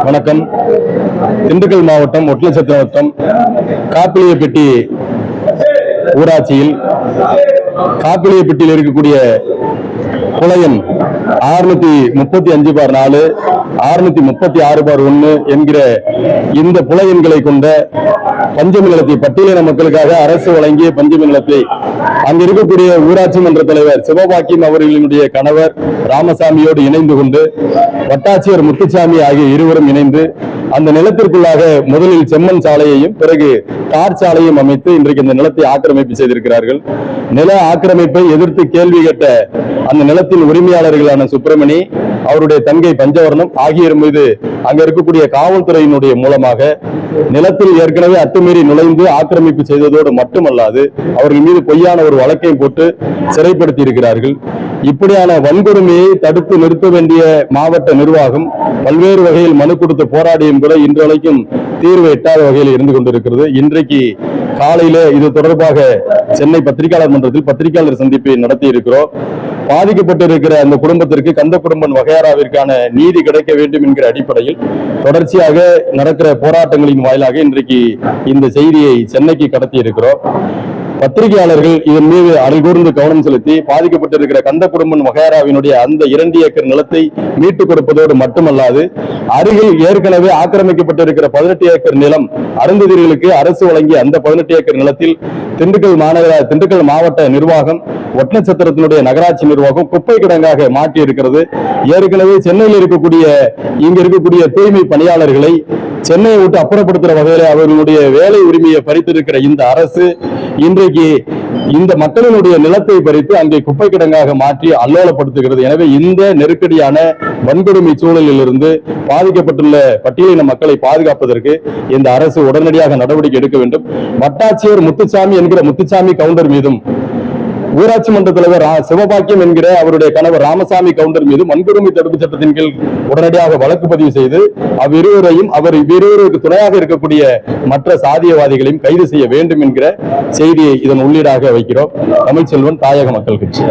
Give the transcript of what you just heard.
வணக்கம். திண்டுக்கல் மாவட்டம் ஒட்டன்சத்திரம் வட்டம் காப்பிலியப்பட்டி ஊராட்சியில் காப்பிலியப்பட்டியில் இருக்கக்கூடிய புலையன் 635/4 636/1 என்கிற இந்த புலையன்களை கொண்ட பஞ்சமி நிலத்தை பட்டியலின மக்களுக்காக அரசு வழங்கிய பஞ்சமி நிலத்தை அங்க இருக்கக்கூடிய ஊராட்சி மன்ற தலைவர் சிவபாக்கியம் அவர்களினுடைய கணவர் ராமசாமியோடு இணைந்து கொண்டு வட்டாட்சியர் முத்துசாமி ஆகிய இருவரும் இணைந்து அந்த நிலத்திற்குள்ளாக முதலில் செம்மண் சாலையையும் பிறகு தார் சாலையும் அமைத்து இன்றைக்கு இந்த நிலத்தை ஆக்கிரமிப்பு செய்திருக்கிறார்கள். நில ஆக்கிரமிப்பை எதிர்த்து கேள்வி கேட்ட அந்த நிலத்தின் உரிமையாளர்களான சுப்பிரமணி, அவருடைய தங்கை பஞ்சவர்ணம் ஆகியோர் மீது அங்க இருக்கக்கூடிய காவல்துறையினுடைய மூலமாக நிலத்தில் ஏற்கனவே அத்துமீறி நுழைந்து ஆக்கிரமிப்பு செய்ததோடு மட்டுமல்லாது அவர்கள் மீது பொய்யான ஒரு வழக்கையும் போட்டு சிறைப்படுத்தி இருக்கிறார்கள். இப்படியான வன்கொடுமையை தடுத்து நிறுத்த வேண்டிய மாவட்ட நிர்வாகம் பல்வேறு வகையில் மனு கொடுத்து போராடியும் கூட இன்றைக்கும் தீர்வு எட்டாத வகையில் இருந்து கொண்டிருக்கிறது. இன்றைக்கு காலையில இது தொடர்பாக சென்னை பத்திரிகையாளர் மன்றத்தில் பத்திரிகையாளர் சந்திப்பை நடத்தி இருக்கிறோம். பாதிக்கப்பட்டிருக்கிற அந்த குடும்பத்திற்கு கந்த குடும்பன் வகையாராவிற்கான நீதி கிடைக்க வேண்டும் என்கிற அடிப்படையில் தொடர்ச்சியாக நடக்கிற போராட்டங்களின் வாயிலாக இன்றைக்கு இந்த செய்தியை சென்னைக்கு கடத்தி இருக்கிறோம். பத்திரிகையாளர்கள் இதன் மீது அனைகூர்ந்து கவனம் செலுத்தி பாதிக்கப்பட்டிருக்கிற கந்த குடும்பன் வகையாராவினுடைய அந்த 2 ஏக்கர் நிலத்தை மீட்டுக் கொடுப்பதோடு மட்டுமல்லாது அருகில் ஏற்கனவே ஆக்கிரமிக்கப்பட்டிருக்கிற 18 ஏக்கர் நிலம் அருந்ததியர்களுக்கு அரசு வழங்கிய அந்த 18 ஏக்கர் நிலத்தில் திண்டுக்கல் மாவட்ட நிர்வாகம் ஒட்டன்சத்திரத்தினுடைய நகராட்சி நிர்வாகம் குப்பை கிடங்காக மாற்றி இருக்கிறது. ஏற்கனவே சென்னையில் இருக்கக்கூடிய தூய்மை பணியாளர்களை சென்னையை விட்டு அப்புறப்படுத்துகிற வகையில அவர்களுடைய வேலை உரிமையை பறித்திருக்கிற இந்த அரசு இன்றைக்கு இந்த மக்களினுடைய நிலத்தை பறித்து அங்கே குப்பை கிடங்காக மாற்றி அல்லோலப்படுத்துகிறது. எனவே இந்த நெருக்கடியான வன்கொடுமை சூழலில் இருந்து பாதிக்கப்பட்டுள்ள பட்டியலின மக்களை பாதுகாப்பதற்கு இந்த அரசு உடனடியாக நடவடிக்கை எடுக்க வேண்டும். வட்டாட்சியர் முத்துசாமி என்கிற முத்துசாமி கவுண்டர் மீதும் ஊராட்சி மன்ற தலைவர் சிவபாக்கியம் என்கிற அவருடைய கணவர் ராமசாமி கவுண்டர் மீது வன்கொடுமை தடுப்பு சட்டத்தின் கீழ் உடனடியாக வழக்கு பதிவு செய்து இவ்விருவருக்கு துணையாக இருக்கக்கூடிய மற்ற சாதியவாதிகளையும் கைது செய்ய வேண்டும் என்கிற செய்தியை இதன் உள்ளீடாக வைக்கிறோம். தமிழ்ச்செல்வன், தாயக மக்கள் கட்சி.